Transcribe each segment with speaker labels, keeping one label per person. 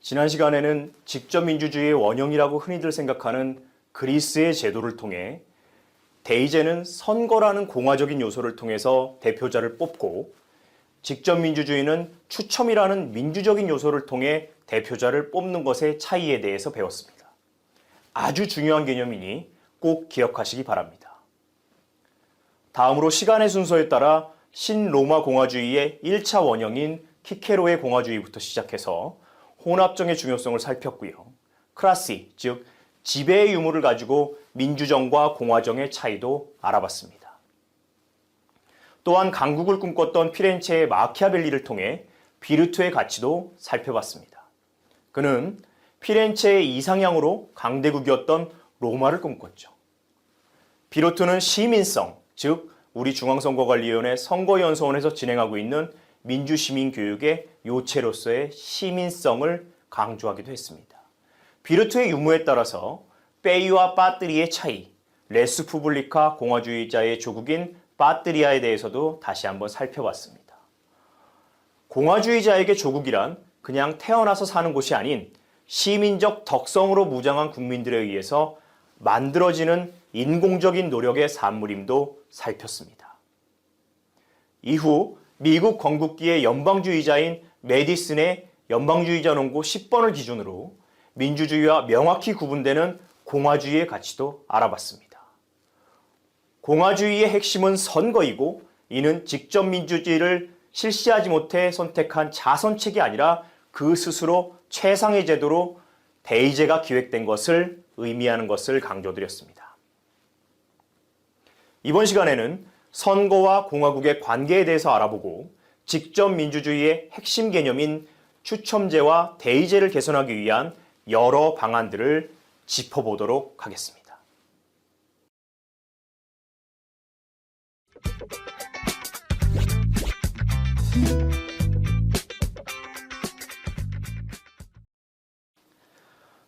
Speaker 1: 지난 시간에는 직접민주주의의 원형이라고 흔히들 생각하는 그리스의 제도를 통해 대의제는 선거라는 공화적인 요소를 통해서 대표자를 뽑고 직접민주주의는 추첨이라는 민주적인 요소를 통해 대표자를 뽑는 것의 차이에 대해서 배웠습니다. 아주 중요한 개념이니 꼭 기억하시기 바랍니다. 다음으로 시간의 순서에 따라 신로마 공화주의의 1차 원형인 키케로의 공화주의부터 시작해서 혼합정의 중요성을 살폈고요. 크라시, 즉 지배의 유무를 가지고 민주정과 공화정의 차이도 알아봤습니다. 또한 강국을 꿈꿨던 피렌체의 마키아벨리를 통해 비르투의 가치도 살펴봤습니다. 그는 피렌체의 이상향으로 강대국이었던 로마를 꿈꿨죠. 비르투는 시민성, 즉 우리 중앙선거관리위원회 선거연수원에서 진행하고 있는 민주시민교육의 요체로서의 시민성을 강조하기도 했습니다. 비르투의 유무에 따라서 페이와 빠뜨리의 차이, 레스푸블리카 공화주의자의 조국인 빠뜨리아에 대해서도 다시 한번 살펴봤습니다. 공화주의자에게 조국이란 그냥 태어나서 사는 곳이 아닌 시민적 덕성으로 무장한 국민들에 의해서 만들어지는 인공적인 노력의 산물임도 살폈습니다. 이후 미국 건국기의 연방주의자인 메디슨의 연방주의자 논고 10번을 기준으로 민주주의와 명확히 구분되는 공화주의의 가치도 알아봤습니다. 공화주의의 핵심은 선거이고 이는 직접민주주의를 실시하지 못해 선택한 자선책이 아니라 그 스스로 최상의 제도로 대의제가 기획된 것을 의미하는 것을 강조드렸습니다. 이번 시간에는 선거와 공화국의 관계에 대해서 알아보고 직접민주주의의 핵심 개념인 추첨제와 대의제를 개선하기 위한 여러 방안들을 짚어보도록 하겠습니다.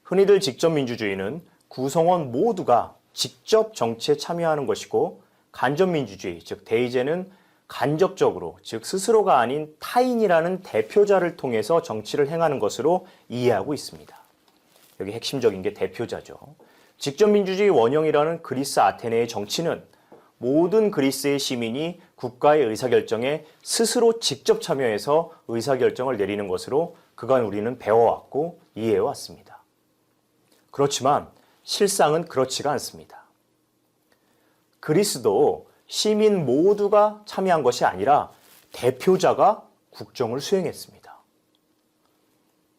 Speaker 1: 흔히들 직접민주주의는 구성원 모두가 직접 정치에 참여하는 것이고 간접민주주의, 즉 대의제는 간접적으로, 즉 스스로가 아닌 타인이라는 대표자를 통해서 정치를 행하는 것으로 이해하고 있습니다. 여기 핵심적인 게 대표자죠. 직접민주주의 원형이라는 그리스 아테네의 정치는 모든 그리스의 시민이 국가의 의사결정에 스스로 직접 참여해서 의사결정을 내리는 것으로 그간 우리는 배워왔고 이해해왔습니다. 그렇지만 실상은 그렇지가 않습니다. 그리스도 시민 모두가 참여한 것이 아니라 대표자가 국정을 수행했습니다.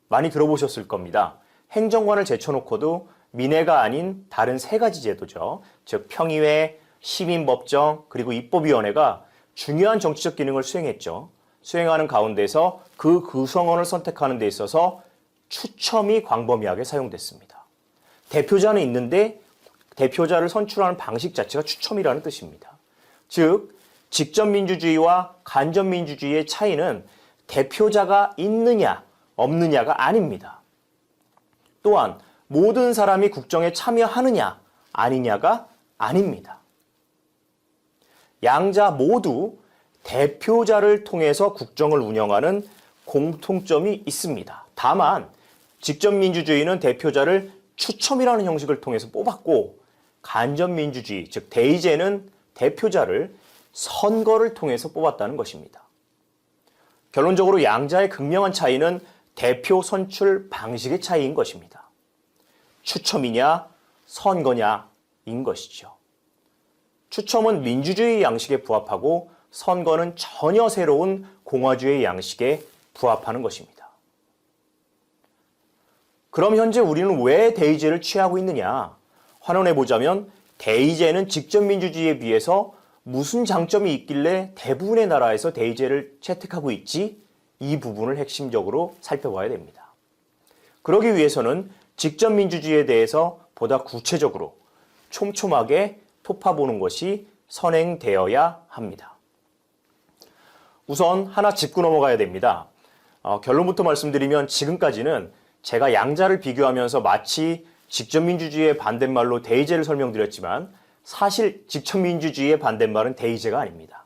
Speaker 1: 많이 들어보셨을 겁니다. 행정관을 제쳐놓고도 민회가 아닌 다른 세 가지 제도죠. 즉 평의회, 시민법정, 그리고 입법위원회가 중요한 정치적 기능을 수행했죠. 수행하는 가운데서 그 구성원을 선택하는 데 있어서 추첨이 광범위하게 사용됐습니다. 대표자는 있는데 대표자를 선출하는 방식 자체가 추첨이라는 뜻입니다. 즉, 직접민주주의와 간접민주주의의 차이는 대표자가 있느냐, 없느냐가 아닙니다. 또한 모든 사람이 국정에 참여하느냐, 아니냐가 아닙니다. 양자 모두 대표자를 통해서 국정을 운영하는 공통점이 있습니다. 다만 직접민주주의는 대표자를 추첨이라는 형식을 통해서 뽑았고 간접민주주의, 즉 대의제는 대표자를 선거를 통해서 뽑았다는 것입니다. 결론적으로 양자의 극명한 차이는 대표 선출 방식의 차이인 것입니다. 추첨이냐 선거냐인 것이죠. 추첨은 민주주의 양식에 부합하고 선거는 전혀 새로운 공화주의 양식에 부합하는 것입니다. 그럼 현재 우리는 왜 대의제를 취하고 있느냐? 환원해보자면 대의제는 직접민주주의에 비해서 무슨 장점이 있길래 대부분의 나라에서 대의제를 채택하고 있지? 이 부분을 핵심적으로 살펴봐야 됩니다. 그러기 위해서는 직접민주주의에 대해서 보다 구체적으로 촘촘하게 톱파보는 것이 선행되어야 합니다. 우선 하나 짚고 넘어가야 됩니다. 결론부터 말씀드리면 지금까지는 제가 양자를 비교하면서 마치 직접민주주의의 반대말로 대의제를 설명드렸지만 사실 직접민주주의의 반대말은 대의제가 아닙니다.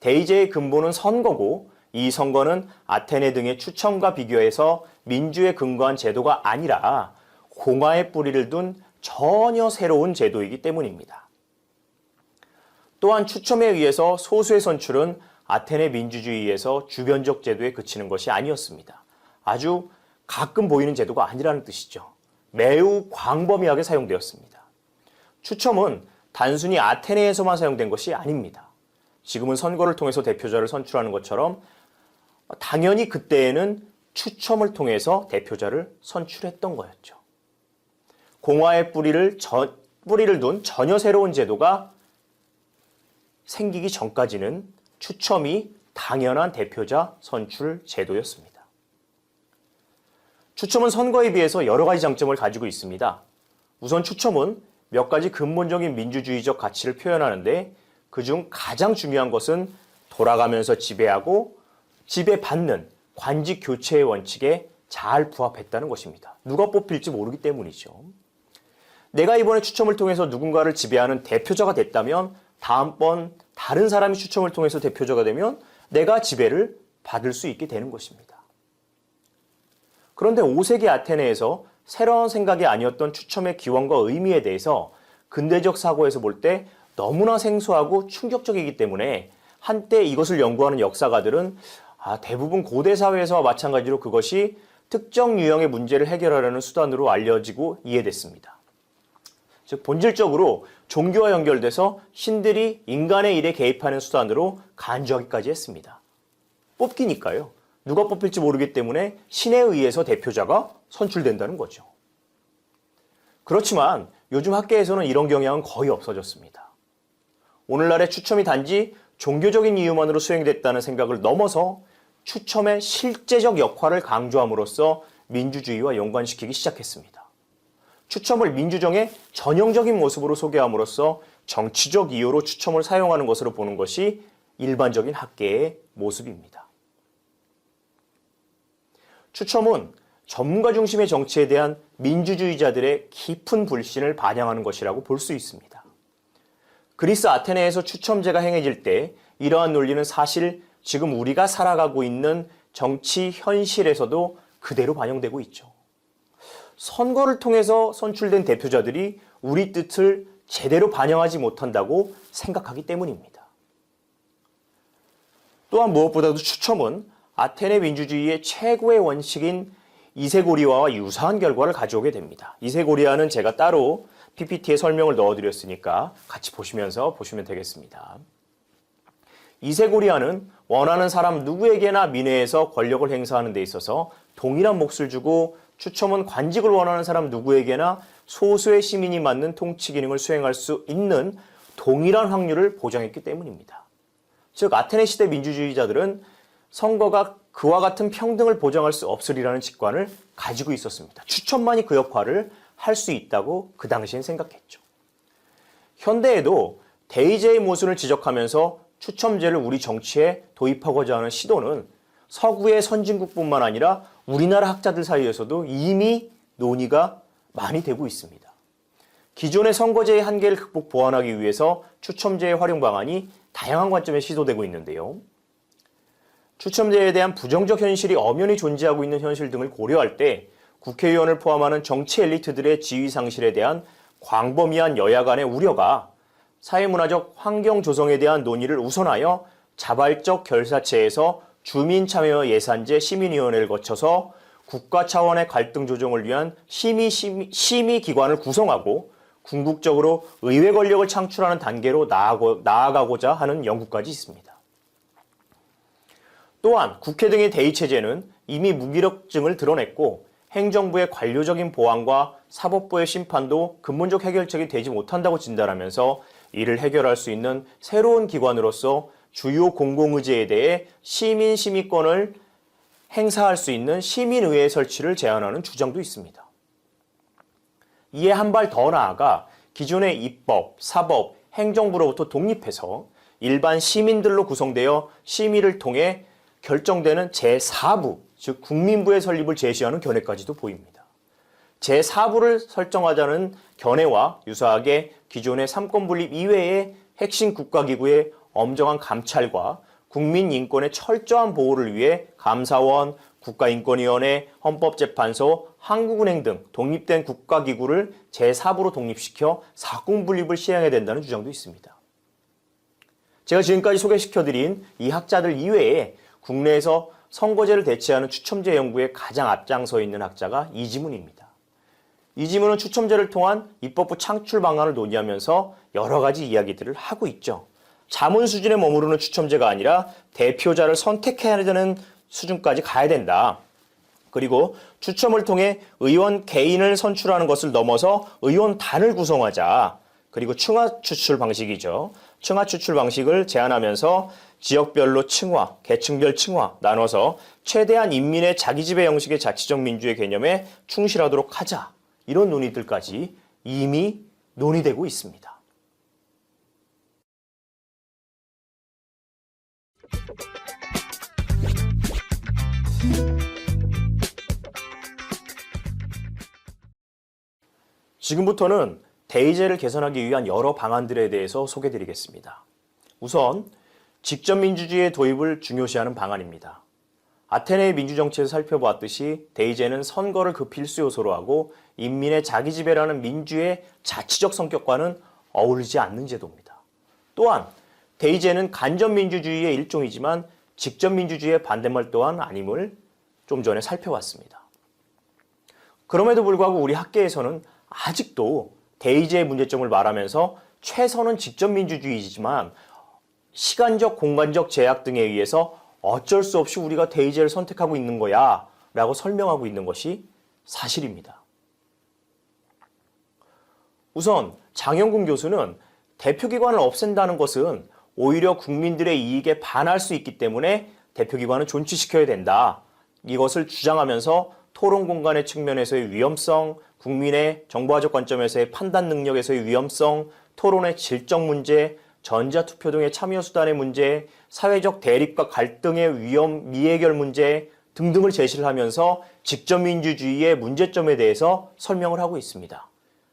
Speaker 1: 대의제의 근본은 선거고 이 선거는 아테네 등의 추첨과 비교해서 민주에 근거한 제도가 아니라 공화의 뿌리를 둔 전혀 새로운 제도이기 때문입니다. 또한 추첨에 의해서 소수의 선출은 아테네 민주주의에서 주변적 제도에 그치는 것이 아니었습니다. 아주 가끔 보이는 제도가 아니라는 뜻이죠. 매우 광범위하게 사용되었습니다. 추첨은 단순히 아테네에서만 사용된 것이 아닙니다. 지금은 선거를 통해서 대표자를 선출하는 것처럼 당연히 그때에는 추첨을 통해서 대표자를 선출했던 거였죠. 공화의 뿌리를 둔 전혀 새로운 제도가 생기기 전까지는 추첨이 당연한 대표자 선출 제도였습니다. 추첨은 선거에 비해서 여러 가지 장점을 가지고 있습니다. 우선 추첨은 몇 가지 근본적인 민주주의적 가치를 표현하는데 그중 가장 중요한 것은 돌아가면서 지배하고 지배받는 관직 교체의 원칙에 잘 부합했다는 것입니다. 누가 뽑힐지 모르기 때문이죠. 내가 이번에 추첨을 통해서 누군가를 지배하는 대표자가 됐다면 다음번 다른 사람이 추첨을 통해서 대표자가 되면 내가 지배를 받을 수 있게 되는 것입니다. 그런데 5세기 아테네에서 새로운 생각이 아니었던 추첨의 기원과 의미에 대해서 근대적 사고에서 볼 때 너무나 생소하고 충격적이기 때문에 한때 이것을 연구하는 역사가들은 대부분 고대 사회에서와 마찬가지로 그것이 특정 유형의 문제를 해결하려는 수단으로 알려지고 이해됐습니다. 즉 본질적으로 종교와 연결돼서 신들이 인간의 일에 개입하는 수단으로 간주하기까지 했습니다. 뽑기니까요. 누가 뽑힐지 모르기 때문에 신에 의해서 대표자가 선출된다는 거죠. 그렇지만 요즘 학계에서는 이런 경향은 거의 없어졌습니다. 오늘날의 추첨이 단지 종교적인 이유만으로 수행됐다는 생각을 넘어서 추첨의 실제적 역할을 강조함으로써 민주주의와 연관시키기 시작했습니다. 추첨을 민주정의 전형적인 모습으로 소개함으로써 정치적 이유로 추첨을 사용하는 것으로 보는 것이 일반적인 학계의 모습입니다. 추첨은 전문가 중심의 정치에 대한 민주주의자들의 깊은 불신을 반영하는 것이라고 볼 수 있습니다. 그리스 아테네에서 추첨제가 행해질 때 이러한 논리는 사실 지금 우리가 살아가고 있는 정치 현실에서도 그대로 반영되고 있죠. 선거를 통해서 선출된 대표자들이 우리 뜻을 제대로 반영하지 못한다고 생각하기 때문입니다. 또한 무엇보다도 추첨은 아테네 민주주의의 최고의 원칙인 이세고리화와 유사한 결과를 가져오게 됩니다. 이세고리화는 제가 따로 PPT에 설명을 넣어드렸으니까 같이 보시면서 보시면 되겠습니다. 이세고리화는 원하는 사람 누구에게나 민회에서 권력을 행사하는 데 있어서 동일한 몫을 주고 추첨은 관직을 원하는 사람 누구에게나 소수의 시민이 맡는 통치 기능을 수행할 수 있는 동일한 확률을 보장했기 때문입니다. 즉 아테네 시대 민주주의자들은 선거가 그와 같은 평등을 보장할 수 없으리라는 직관을 가지고 있었습니다. 추첨만이 그 역할을 할 수 있다고 그 당시엔 생각했죠. 현대에도 대의제의 모순을 지적하면서 추첨제를 우리 정치에 도입하고자 하는 시도는 서구의 선진국뿐만 아니라 우리나라 학자들 사이에서도 이미 논의가 많이 되고 있습니다. 기존의 선거제의 한계를 극복 보완하기 위해서 추첨제의 활용 방안이 다양한 관점에 시도되고 있는데요. 추첨제에 대한 부정적 현실이 엄연히 존재하고 있는 현실 등을 고려할 때 국회의원을 포함하는 정치 엘리트들의 지위 상실에 대한 광범위한 여야 간의 우려가 사회문화적 환경 조성에 대한 논의를 우선하여 자발적 결사체에서 주민참여 예산제 시민위원회를 거쳐서 국가 차원의 갈등 조정을 위한 심의기관을 구성하고 궁극적으로 의회 권력을 창출하는 단계로 나아가고자 하는 연구까지 있습니다. 또한 국회 등의 대의체제는 이미 무기력증을 드러냈고 행정부의 관료적인 보완과 사법부의 심판도 근본적 해결책이 되지 못한다고 진단하면서 이를 해결할 수 있는 새로운 기관으로서 주요 공공의제에 대해 시민 심의권을 행사할 수 있는 시민의회 설치를 제안하는 주장도 있습니다. 이에 한 발 더 나아가 기존의 입법, 사법, 행정부로부터 독립해서 일반 시민들로 구성되어 심의를 통해 결정되는 제4부, 즉 국민부의 설립을 제시하는 견해까지도 보입니다. 제4부를 설정하자는 견해와 유사하게 기존의 삼권분립 이외의 핵심 국가기구의 엄정한 감찰과 국민 인권의 철저한 보호를 위해 감사원, 국가인권위원회, 헌법재판소, 한국은행 등 독립된 국가기구를 제4부로 독립시켜 사공분립을 시행해야 된다는 주장도 있습니다. 제가 지금까지 소개시켜드린 이 학자들 이외에 국내에서 선거제를 대체하는 추첨제 연구에 가장 앞장서 있는 학자가 이지문입니다. 이지문은 추첨제를 통한 입법부 창출 방안을 논의하면서 여러 가지 이야기들을 하고 있죠. 자문 수준에 머무르는 추첨제가 아니라 대표자를 선택해야 되는 수준까지 가야 된다. 그리고 추첨을 통해 의원 개인을 선출하는 것을 넘어서 의원단을 구성하자. 그리고 층화 추출 방식이죠. 층화 추출 방식을 제한하면서 지역별로 층화, 계층별 층화 나눠서 최대한 인민의 자기지배 형식의 자치적 민주의 개념에 충실하도록 하자. 이런 논의들까지 이미 논의되고 있습니다. 지금부터는 대의제를 개선하기 위한 여러 방안들에 대해서 소개드리겠습니다. 우선 직접민주주의의 도입을 중요시하는 방안입니다. 아테네의 민주정치에서 살펴보았듯이 대의제는 선거를 그 필수 요소로 하고 인민의 자기지배라는 민주의 자치적 성격과는 어울리지 않는 제도입니다. 또한 대의제는 간접민주주의의 일종이지만 직접민주주의의 반대말 또한 아님을 좀 전에 살펴봤습니다. 그럼에도 불구하고 우리 학계에서는 아직도 대의제의 문제점을 말하면서 최선은 직접민주주의이지만 시간적, 공간적 제약 등에 의해서 어쩔 수 없이 우리가 대의제를 선택하고 있는 거야 라고 설명하고 있는 것이 사실입니다. 우선 장영근 교수는 대표기관을 없앤다는 것은 오히려 국민들의 이익에 반할 수 있기 때문에 대표기관은 존치시켜야 된다. 이것을 주장하면서 토론 공간의 측면에서의 위험성, 국민의 정보화적 관점에서의 판단 능력에서의 위험성, 토론의 질적 문제, 전자투표 등의 참여 수단의 문제, 사회적 대립과 갈등의 위험, 미해결 문제 등등을 제시를 하면서 직접민주주의의 문제점에 대해서 설명을 하고 있습니다.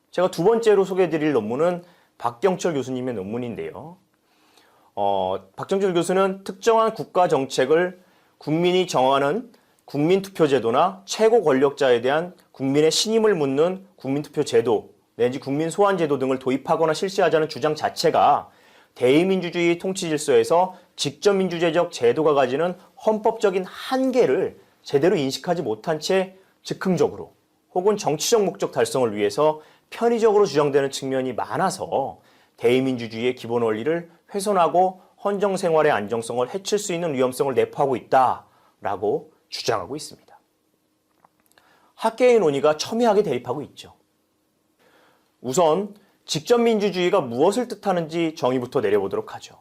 Speaker 1: 제가 두 번째로 소개해드릴 논문은 박경철 교수님의 논문인데요. 박경철 교수는 특정한 국가 정책을 국민이 정하는 국민투표제도나 최고 권력자에 대한 국민의 신임을 묻는 국민투표제도 내지 국민소환제도 등을 도입하거나 실시하자는 주장 자체가 대의민주주의 통치질서에서 직접민주제적 제도가 가지는 헌법적인 한계를 제대로 인식하지 못한 채 즉흥적으로 혹은 정치적 목적 달성을 위해서 편의적으로 주장되는 측면이 많아서 대의민주주의의 기본 원리를 훼손하고 헌정생활의 안정성을 해칠 수 있는 위험성을 내포하고 있다라고 주장하고 있습니다. 학계의 논의가 첨예하게 대립하고 있죠. 우선 직접민주주의가 무엇을 뜻하는지 정의부터 내려보도록 하죠.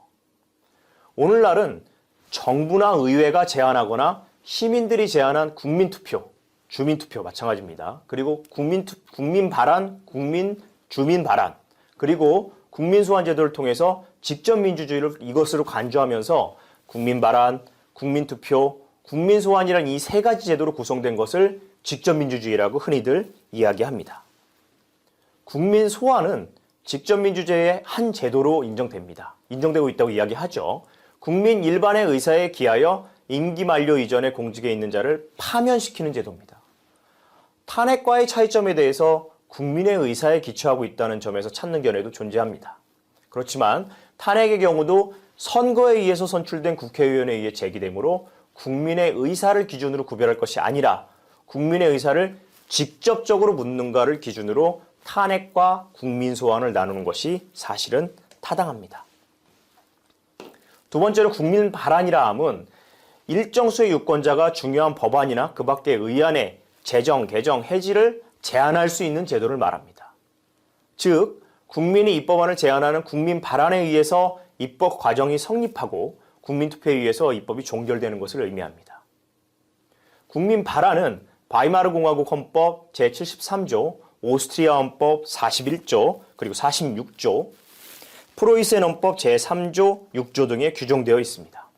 Speaker 1: 오늘날은 정부나 의회가 제안하거나 시민들이 제안한 국민투표, 주민투표 마찬가지입니다. 그리고 국민 발안, 주민 발안, 그리고 국민소환제도를 통해서 직접민주주의를 이것으로 간주하면서 국민 발안, 국민투표, 국민소환이라는 이 세 가지 제도로 구성된 것을 직접민주주의라고 흔히들 이야기합니다. 국민소환은 직접민주주의의 한 제도로 인정되고 있다고 이야기하죠. 국민 일반의 의사에 기하여 임기 만료 이전에 공직에 있는 자를 파면시키는 제도입니다. 탄핵과의 차이점에 대해서 국민의 의사에 기초하고 있다는 점에서 찾는 견해도 존재합니다. 그렇지만 탄핵의 경우도 선거에 의해서 선출된 국회의원에 의해 제기되므로 국민의 의사를 기준으로 구별할 것이 아니라 국민의 의사를 직접적으로 묻는가를 기준으로 탄핵과 국민소환을 나누는 것이 사실은 타당합니다. 두 번째로 국민 발안이라 함은 일정 수의 유권자가 중요한 법안이나 그 밖의 의안의 제정, 개정, 해지를 제안할 수 있는 제도를 말합니다. 즉, 국민이 입법안을 제안하는 국민 발안에 의해서 입법 과정이 성립하고 국민투표에 의해서 입법이 종결되는 것을 의미합니다. 국민 발안은 바이마르 공화국 헌법 제73조, 오스트리아 헌법 41조, 그리고 46조, 프로이센 헌법 제3조, 6조 등에 규정되어 있습니다.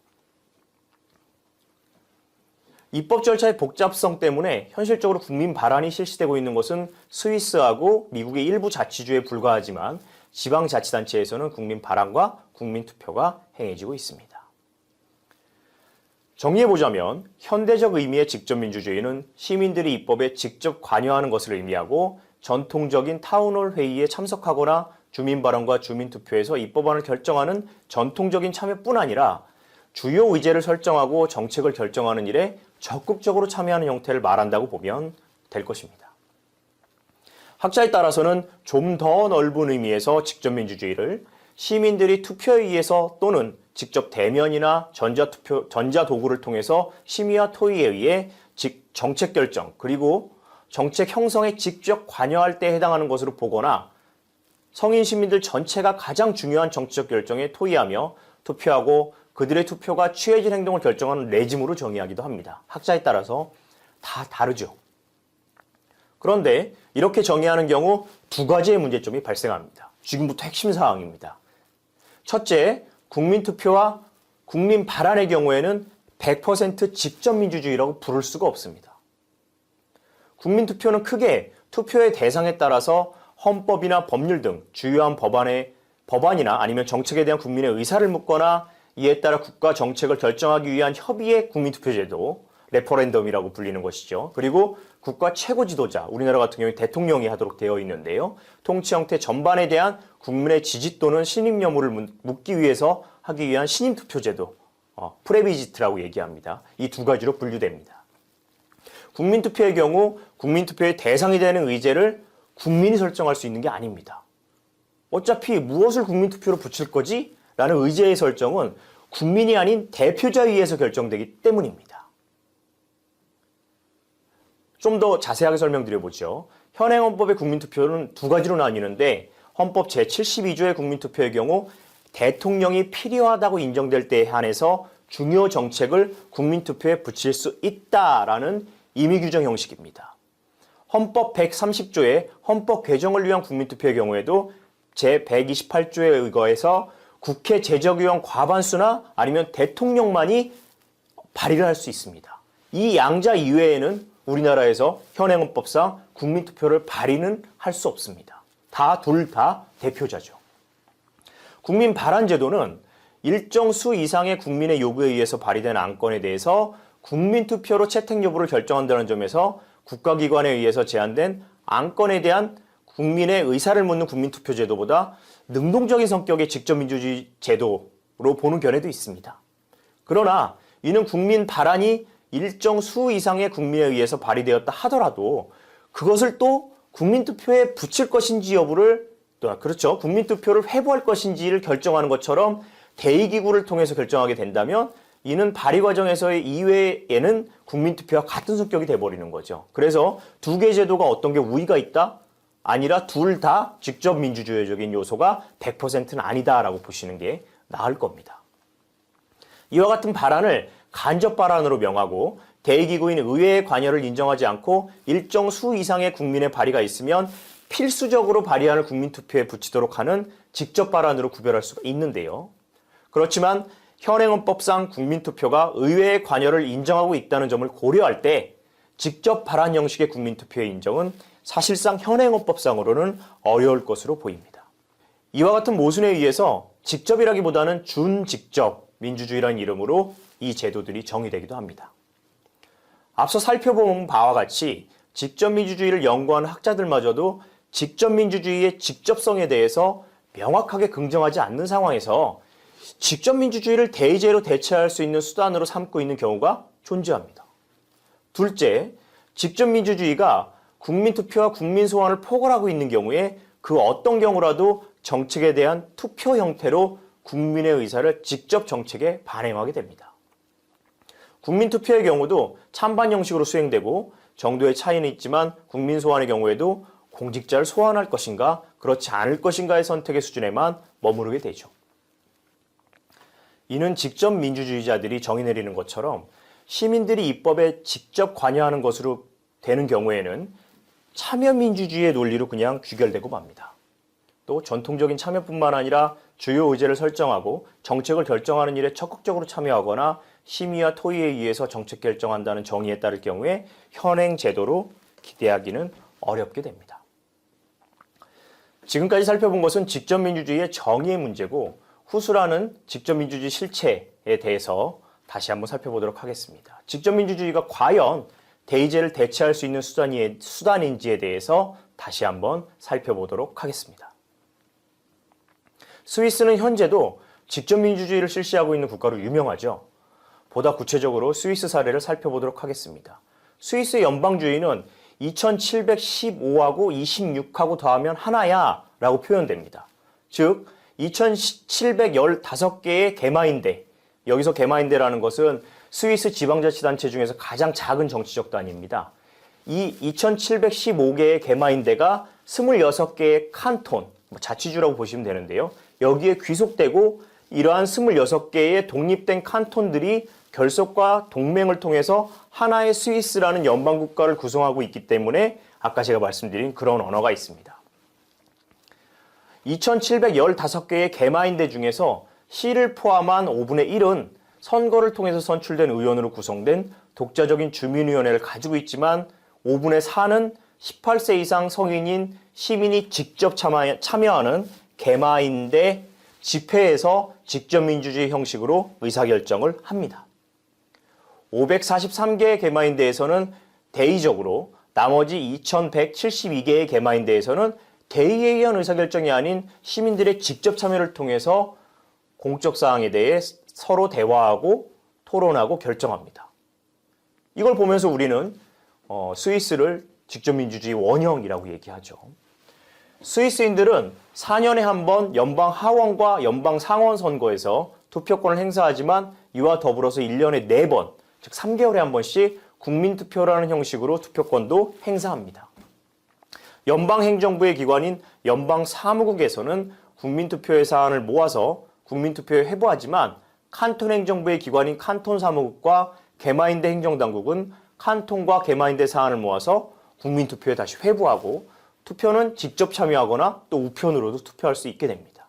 Speaker 1: 입법 절차의 복잡성 때문에 현실적으로 국민 발안이 실시되고 있는 것은 스위스하고 미국의 일부 자치주에 불과하지만 지방자치단체에서는 국민 발안과 국민투표가 행해지고 있습니다. 정리해보자면 현대적 의미의 직접민주주의는 시민들이 입법에 직접 관여하는 것을 의미하고 전통적인 타운홀 회의에 참석하거나 주민발언과 주민투표에서 입법안을 결정하는 전통적인 참여뿐 아니라 주요 의제를 설정하고 정책을 결정하는 일에 적극적으로 참여하는 형태를 말한다고 보면 될 것입니다. 학자에 따라서는 좀 더 넓은 의미에서 직접민주주의를 시민들이 투표에 의해서 또는 직접 대면이나 전자도구를 통해서 심의와 토의에 의해 정책 결정 그리고 정책 형성에 직접 관여할 때 해당하는 것으로 보거나 성인 시민들 전체가 가장 중요한 정치적 결정에 토의하며 투표하고 그들의 투표가 취해질 행동을 결정하는 레짐으로 정의하기도 합니다. 학자에 따라서 다 다르죠. 그런데 이렇게 정의하는 경우 두 가지의 문제점이 발생합니다. 지금부터 핵심 사항입니다. 첫째, 국민투표와 국민 발안의 경우에는 100% 직접민주주의라고 부를 수가 없습니다. 국민투표는 크게 투표의 대상에 따라서 헌법이나 법률 등 주요한 법안이나 아니면 정책에 대한 국민의 의사를 묻거나 이에 따라 국가 정책을 결정하기 위한 협의의 국민투표제도, 레퍼런덤이라고 불리는 것이죠. 그리고 국가 최고 지도자, 우리나라 같은 경우에 대통령이 하도록 되어 있는데요. 통치 형태 전반에 대한 국민의 지지 또는 신임 여부를 묻기 위해서 하기 위한 신임 투표제도, 프레비지트라고 얘기합니다. 이 두 가지로 분류됩니다. 국민투표의 경우 국민투표의 대상이 되는 의제를 국민이 설정할 수 있는 게 아닙니다. 어차피 무엇을 국민투표로 붙일 거지? 라는 의제의 설정은 국민이 아닌 대표자에 의해서 결정되기 때문입니다. 좀 더 자세하게 설명드려보죠. 현행 헌법의 국민투표는 두 가지로 나뉘는데 헌법 제72조의 국민투표의 경우 대통령이 필요하다고 인정될 때에 한해서 중요 정책을 국민투표에 붙일 수 있다라는 임의 규정 형식입니다. 헌법 130조의 헌법 개정을 위한 국민투표의 경우에도 제128조에 의거해서 국회 제적의원 과반수나 아니면 대통령만이 발의를 할 수 있습니다. 이 양자 이외에는 우리나라에서 현행 헌법상 국민투표를 발의는 할 수 없습니다. 둘 다 대표자죠. 국민 발안제도는 일정 수 이상의 국민의 요구에 의해서 발의된 안건에 대해서 국민투표로 채택 여부를 결정한다는 점에서 국가기관에 의해서 제안된 안건에 대한 국민의 의사를 묻는 국민투표제도보다 능동적인 성격의 직접민주주의 제도로 보는 견해도 있습니다. 그러나 이는 국민 발안이 일정 수 이상의 국민에 의해서 발의되었다 하더라도 그것을 또 국민투표에 붙일 것인지 여부를 그렇죠. 국민투표를 회부할 것인지를 결정하는 것처럼 대의기구를 통해서 결정하게 된다면 이는 발의 과정에서의 이외에는 국민투표와 같은 성격이 돼버리는 거죠. 그래서 두 개 제도가 어떤 게 우위가 있다? 아니라 둘 다 직접 민주주의적인 요소가 100%는 아니다라고 보시는 게 나을 겁니다. 이와 같은 발안을 간접 발안으로 명하고 대의기구인 의회의 관여를 인정하지 않고 일정 수 이상의 국민의 발의가 있으면 필수적으로 발의안을 국민투표에 붙이도록 하는 직접 발안으로 구별할 수가 있는데요. 그렇지만 현행 헌법상 국민투표가 의회의 관여를 인정하고 있다는 점을 고려할 때 직접 발안 형식의 국민투표의 인정은 사실상 현행 헌법상으로는 어려울 것으로 보입니다. 이와 같은 모순에 의해서 직접이라기보다는 준직접 민주주의라는 이름으로 이 제도들이 정의되기도 합니다. 앞서 살펴본 바와 같이 직접민주주의를 연구하는 학자들마저도 직접민주주의의 직접성에 대해서 명확하게 긍정하지 않는 상황에서 직접민주주의를 대의제로 대체할 수 있는 수단으로 삼고 있는 경우가 존재합니다. 둘째, 직접민주주의가 국민투표와 국민소환을 포괄하고 있는 경우에 그 어떤 경우라도 정책에 대한 투표 형태로 국민의 의사를 직접 정책에 반영하게 됩니다. 국민투표의 경우도 찬반 형식으로 수행되고 정도의 차이는 있지만 국민소환의 경우에도 공직자를 소환할 것인가 그렇지 않을 것인가의 선택의 수준에만 머무르게 되죠. 이는 직접 민주주의자들이 정의 내리는 것처럼 시민들이 입법에 직접 관여하는 것으로 되는 경우에는 참여민주주의의 논리로 그냥 귀결되고 맙니다. 또 전통적인 참여뿐만 아니라 주요 의제를 설정하고 정책을 결정하는 일에 적극적으로 참여하거나 심의와 토의에 의해서 정책 결정한다는 정의에 따를 경우에 현행 제도로 기대하기는 어렵게 됩니다. 지금까지 살펴본 것은 직접민주주의의 정의의 문제고 후수라는 직접민주주의 실체에 대해서 다시 한번 살펴보도록 하겠습니다. 직접민주주의가 과연 대의제를 대체할 수 있는 수단인지에 대해서 다시 한번 살펴보도록 하겠습니다. 스위스는 현재도 직접민주주의를 실시하고 있는 하국가로 유명하죠. 보다 구체적으로 스위스 사례를 살펴보도록 하겠습니다. 스위스 연방주의는 2715하고 26하고 더하면 하나야 라고 표현됩니다. 즉 2715개의 개마인대, 여기서 개마인대라는 것은 스위스 지방자치단체 중에서 가장 작은 정치적 단위입니다. 이 2715개의 개마인대가 26개의 칸톤, 자치주라고 보시면 되는데요. 여기에 귀속되고 이러한 26개의 독립된 칸톤들이 결속과 동맹을 통해서 하나의 스위스라는 연방국가를 구성하고 있기 때문에 아까 제가 말씀드린 그런 언어가 있습니다. 2715개의 개마인대 중에서 시를 포함한 5분의 1은 선거를 통해서 선출된 의원으로 구성된 독자적인 주민위원회를 가지고 있지만 5분의 4는 18세 이상 성인인 시민이 직접 참여하는 개마인대 집회에서 직접민주주의 형식으로 의사결정을 합니다. 543개의 개마인대에서는 대의적으로, 나머지 2172개의 개마인대에서는 대의에 의한 의사결정이 아닌 시민들의 직접 참여를 통해서 공적 사항에 대해 서로 대화하고 토론하고 결정합니다. 이걸 보면서 우리는 스위스를 직접민주주의 원형이라고 얘기하죠. 스위스인들은 4년에 한 번 연방 하원과 연방 상원 선거에서 투표권을 행사하지만 이와 더불어서 1년에 4번, 즉 3개월에 한 번씩 국민투표라는 형식으로 투표권도 행사합니다. 연방행정부의 기관인 연방사무국에서는 국민투표의 사안을 모아서 국민투표에 회부하지만 칸톤 행정부의 기관인 칸톤사무국과 개마인대 행정당국은 칸톤과 개마인대 사안을 모아서 국민투표에 다시 회부하고 투표는 직접 참여하거나 또 우편으로도 투표할 수 있게 됩니다.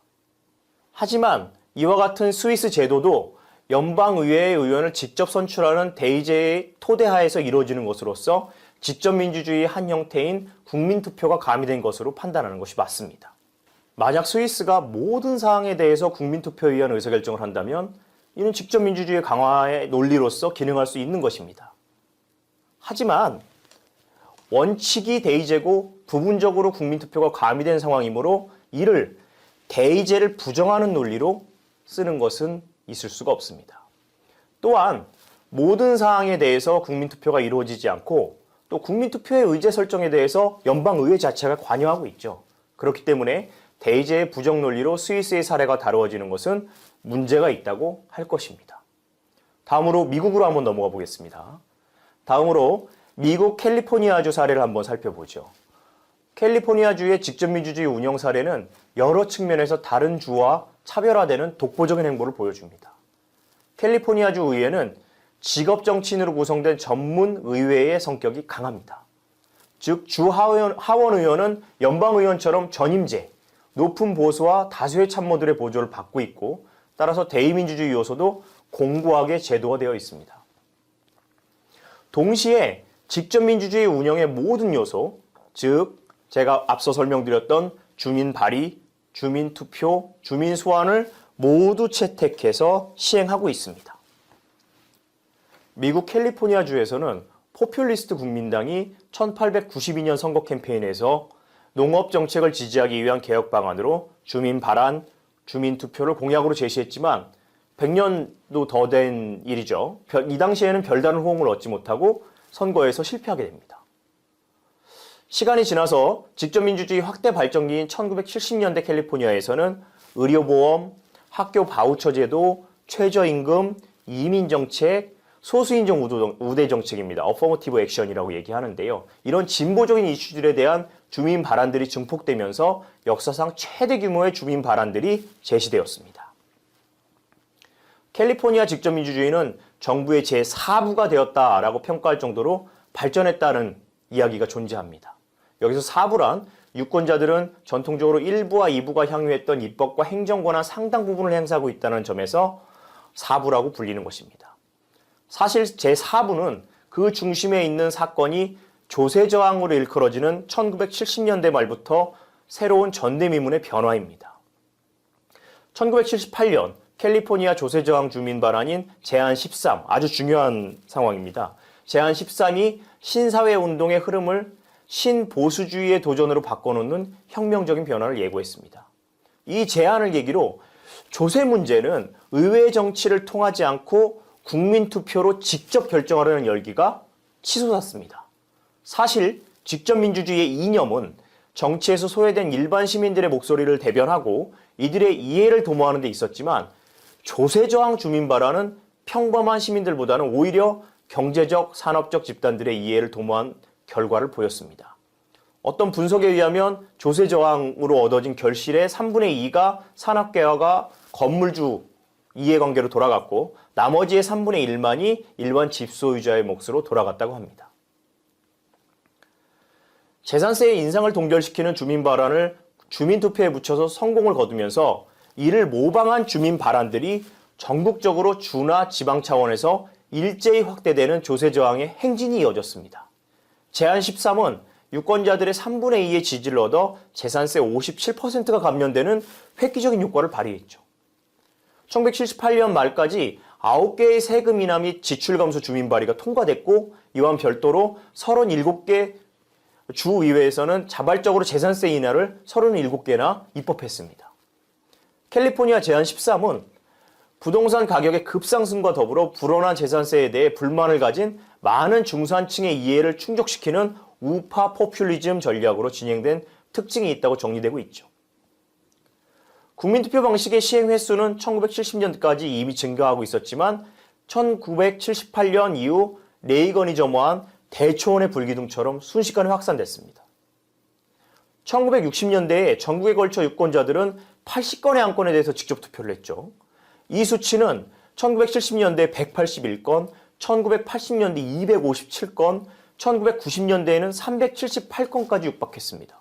Speaker 1: 하지만 이와 같은 스위스 제도도 연방의회의 의원을 직접 선출하는 대의제의 토대하에서 이루어지는 것으로서 직접민주주의의 한 형태인 국민투표가 가미된 것으로 판단하는 것이 맞습니다. 만약 스위스가 모든 사항에 대해서 국민투표에 의한 의사결정을 한다면 이는 직접민주주의 강화의 논리로서 기능할 수 있는 것입니다. 하지만 원칙이 대의제고 부분적으로 국민투표가 가미된 상황이므로 이를 대의제를 부정하는 논리로 쓰는 것은 있을 수가 없습니다. 또한 모든 사항에 대해서 국민투표가 이루어지지 않고 또 국민투표의 의제 설정에 대해서 연방의회 자체가 관여하고 있죠. 그렇기 때문에 대의제의 부정 논리로 스위스의 사례가 다루어지는 것은 문제가 있다고 할 것입니다. 다음으로 미국으로 한번 넘어가 보겠습니다. 다음으로 미국 캘리포니아주 사례를 한번 살펴보죠. 캘리포니아주의 직접민주주의 운영 사례는 여러 측면에서 다른 주와 차별화되는 독보적인 행보를 보여줍니다. 캘리포니아주 의회는 직업 정치인으로 구성된 전문 의회의 성격이 강합니다. 즉 주 하원 의원은 연방 의원처럼 전임제, 높은 보수와 다수의 참모들의 보조를 받고 있고 따라서 대의민주주의 요소도 공고하게 제도화되어 있습니다. 동시에 직접민주주의 운영의 모든 요소, 즉 제가 앞서 설명드렸던 주민 발의, 주민 투표, 주민 소환을 모두 채택해서 시행하고 있습니다. 미국 캘리포니아주에서는 포퓰리스트 국민당이 1892년 선거 캠페인에서 농업 정책을 지지하기 위한 개혁 방안으로 주민 발안, 주민 투표를 공약으로 제시했지만 100년도 더 된 일이죠. 이 당시에는 별다른 호응을 얻지 못하고 선거에서 실패하게 됩니다. 시간이 지나서 직접민주주의 확대 발전기인 1970년대 캘리포니아에서는 의료보험, 학교 바우처 제도, 최저임금, 이민정책, 소수인종 우대 정책입니다. 어퍼머티브 액션이라고 얘기하는데요. 이런 진보적인 이슈들에 대한 주민 발안들이 증폭되면서 역사상 최대 규모의 주민 발안들이 제시되었습니다. 캘리포니아 직접민주주의는 정부의 제4부가 되었다라고 평가할 정도로 발전했다는 이야기가 존재합니다. 여기서 4부란 유권자들은 전통적으로 1부와 2부가 향유했던 입법과 행정권한 상당 부분을 행사하고 있다는 점에서 4부라고 불리는 것입니다. 사실 제4부는 그 중심에 있는 사건이 조세저항으로 일컬어지는 1970년대 말부터 새로운 전대미문의 변화입니다. 1978년 캘리포니아 조세저항 주민 발언인 제안 13, 아주 중요한 상황입니다. 제안 13이 신사회운동의 흐름을 신보수주의의 도전으로 바꿔놓는 혁명적인 변화를 예고했습니다. 이 제안을 계기로 조세 문제는 의회 정치를 통하지 않고 국민투표로 직접 결정하려는 열기가 치솟았습니다. 사실 직접민주주의의 이념은 정치에서 소외된 일반 시민들의 목소리를 대변하고 이들의 이해를 도모하는 데 있었지만 조세저항 주민 발언은 평범한 시민들보다는 오히려 경제적, 산업적 집단들의 이해를 도모한 결과를 보였습니다. 어떤 분석에 의하면 조세저항으로 얻어진 결실의 3분의 2가 산업계와 건물주 이해관계로 돌아갔고 나머지의 3분의 1만이 일반 집소유자의 몫으로 돌아갔다고 합니다. 재산세의 인상을 동결시키는 주민 발언을 주민투표에 붙여서 성공을 거두면서 이를 모방한 주민 발언들이 전국적으로 주나 지방 차원에서 일제히 확대되는 조세저항의 행진이 이어졌습니다. 제안 13은 유권자들의 3분의 2의 지지를 얻어 재산세 57%가 감면되는 획기적인 효과를 발휘했죠. 1978년 말까지 9개의 세금 인하 및 지출 감소 주민 발의가 통과됐고 이와 별도로 37개 주의회에서는 자발적으로 재산세 인하를 37개나 입법했습니다. 캘리포니아 제안 13은 부동산 가격의 급상승과 더불어 불어난 재산세에 대해 불만을 가진 많은 중산층의 이해를 충족시키는 우파 포퓰리즘 전략으로 진행된 특징이 있다고 정리되고 있죠. 국민투표 방식의 시행 횟수는 1970년까지 이미 증가하고 있었지만 1978년 이후 레이건이 점화한 대초원의 불기둥처럼 순식간에 확산됐습니다. 1960년대에 전국에 걸쳐 유권자들은 80건의 안건에 대해서 직접 투표를 했죠. 이 수치는 1970년대 181건, 1980년대 257건, 1990년대에는 378건까지 육박했습니다.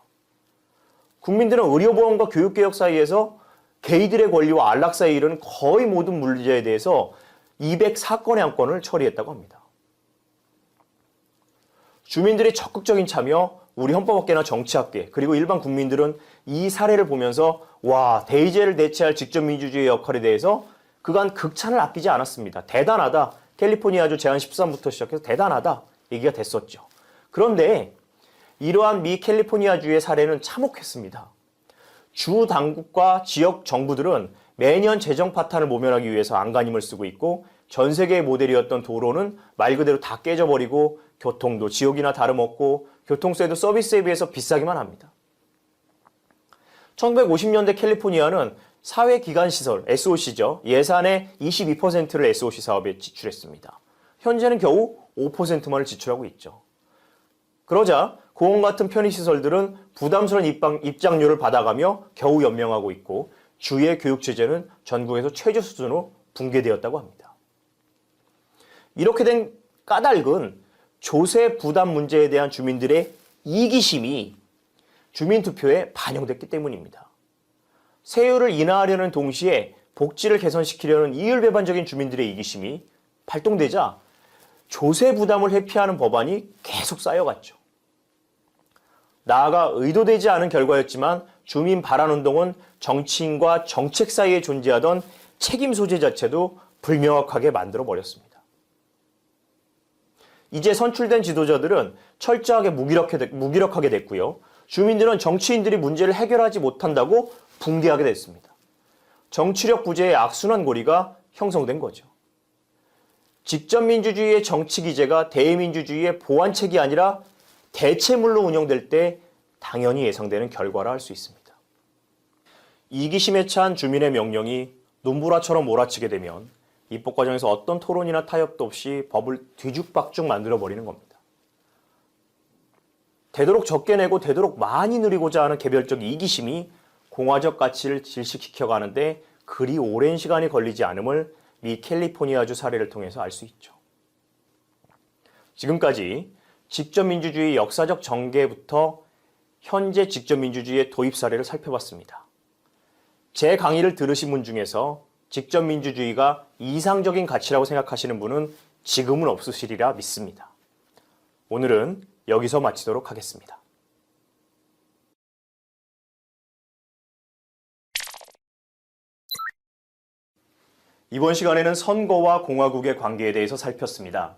Speaker 1: 국민들은 의료보험과 교육개혁 사이에서 게이들의 권리와 안락사에 이르는 거의 모든 문제에 대해서 204건의 안건을 처리했다고 합니다. 주민들의 적극적인 참여, 우리 헌법학계나 정치학계, 그리고 일반 국민들은 이 사례를 보면서 와, 대의제를 대체할 직접민주주의의 역할에 대해서 그간 극찬을 아끼지 않았습니다. 대단하다. 캘리포니아주 제안 13부터 시작해서 대단하다. 얘기가 됐었죠. 그런데 이러한 미 캘리포니아주의 사례는 참혹했습니다. 주 당국과 지역 정부들은 매년 재정 파탄을 모면하기 위해서 안간힘을 쓰고 있고 전 세계의 모델이었던 도로는 말 그대로 다 깨져버리고 교통도 지역이나 다름없고 교통세도 서비스에 비해서 비싸기만 합니다. 1950년대 캘리포니아는 사회기관시설, SOC죠. 예산의 22%를 SOC 사업에 지출했습니다. 현재는 겨우 5%만을 지출하고 있죠. 그러자 공원 같은 편의시설들은 부담스러운 입장료를 받아가며 겨우 연명하고 있고 주의 교육체제는 전국에서 최저 수준으로 붕괴되었다고 합니다. 이렇게 된 까닭은 조세 부담 문제에 대한 주민들의 이기심이 주민투표에 반영됐기 때문입니다. 세율을 인하하려는 동시에 복지를 개선시키려는 이율배반적인 주민들의 이기심이 발동되자 조세 부담을 회피하는 법안이 계속 쌓여갔죠. 나아가 의도되지 않은 결과였지만 주민 발언운동은 정치인과 정책 사이에 존재하던 책임 소재 자체도 불명확하게 만들어버렸습니다. 이제 선출된 지도자들은 철저하게 무기력하게 됐고요. 주민들은 정치인들이 문제를 해결하지 못한다고 붕괴하게 됐습니다. 정치력 부재의 악순환 고리가 형성된 거죠. 직접민주주의의 정치 기제가 대의민주주의의 보완책이 아니라 대체물로 운영될 때 당연히 예상되는 결과라 할 수 있습니다. 이기심에 찬 주민의 명령이 눈보라처럼 몰아치게 되면 입법 과정에서 어떤 토론이나 타협도 없이 법을 뒤죽박죽 만들어버리는 겁니다. 되도록 적게 내고 되도록 많이 누리고자 하는 개별적 이기심이 공화적 가치를 질식시켜가는데 그리 오랜 시간이 걸리지 않음을 미 캘리포니아주 사례를 통해서 알 수 있죠. 지금까지 직접민주주의 역사적 전개부터 현재 직접민주주의의 도입 사례를 살펴봤습니다. 제 강의를 들으신 분 중에서 직접민주주의가 이상적인 가치라고 생각하시는 분은 지금은 없으시리라 믿습니다. 오늘은 여기서 마치도록 하겠습니다. 이번 시간에는 선거와 공화국의 관계에 대해서 살폈습니다.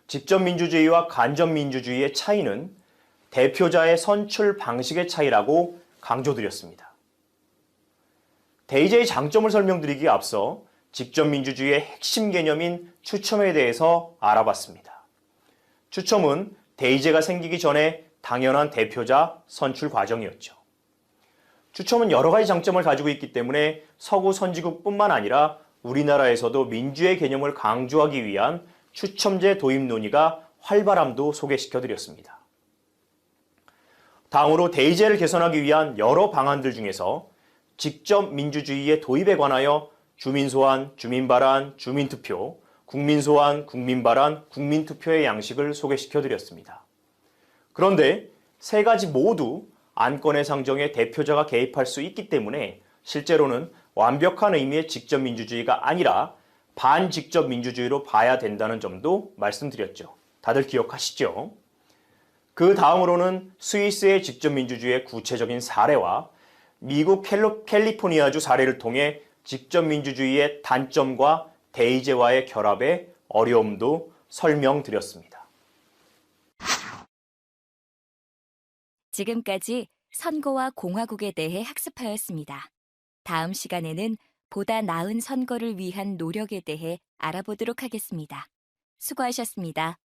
Speaker 1: 직접민주주의와 간접민주주의의 차이는 대표자의 선출 방식의 차이라고 강조드렸습니다. 대의제의 장점을 설명드리기에 앞서 직접민주주의의 핵심 개념인 추첨에 대해서 알아봤습니다. 추첨은 대의제가 생기기 전에 당연한 대표자 선출 과정이었죠. 추첨은 여러 가지 장점을 가지고 있기 때문에 서구 선진국뿐만 아니라 우리나라에서도 민주의 개념을 강조하기 위한 추첨제 도입 논의가 활발함도 소개시켜드렸습니다. 다음으로 대의제를 개선하기 위한 여러 방안들 중에서 직접 민주주의의 도입에 관하여 주민소환, 주민발안, 주민투표, 국민소환, 국민발안, 국민투표의 양식을 소개시켜드렸습니다. 그런데 세 가지 모두 안건의 상정에 대표자가 개입할 수 있기 때문에 실제로는 완벽한 의미의 직접민주주의가 아니라 반직접민주주의로 봐야 된다는 점도 말씀드렸죠. 다들 기억하시죠? 그 다음으로는 스위스의 직접민주주의의 구체적인 사례와 미국 캘리포니아주 사례를 통해 직접민주주의의 단점과 대의제와의 결합의 어려움도 설명드렸습니다.
Speaker 2: 지금까지 선거와 공화국에 대해 학습하였습니다. 다음 시간에는 보다 나은 선거를 위한 노력에 대해 알아보도록 하겠습니다. 수고하셨습니다.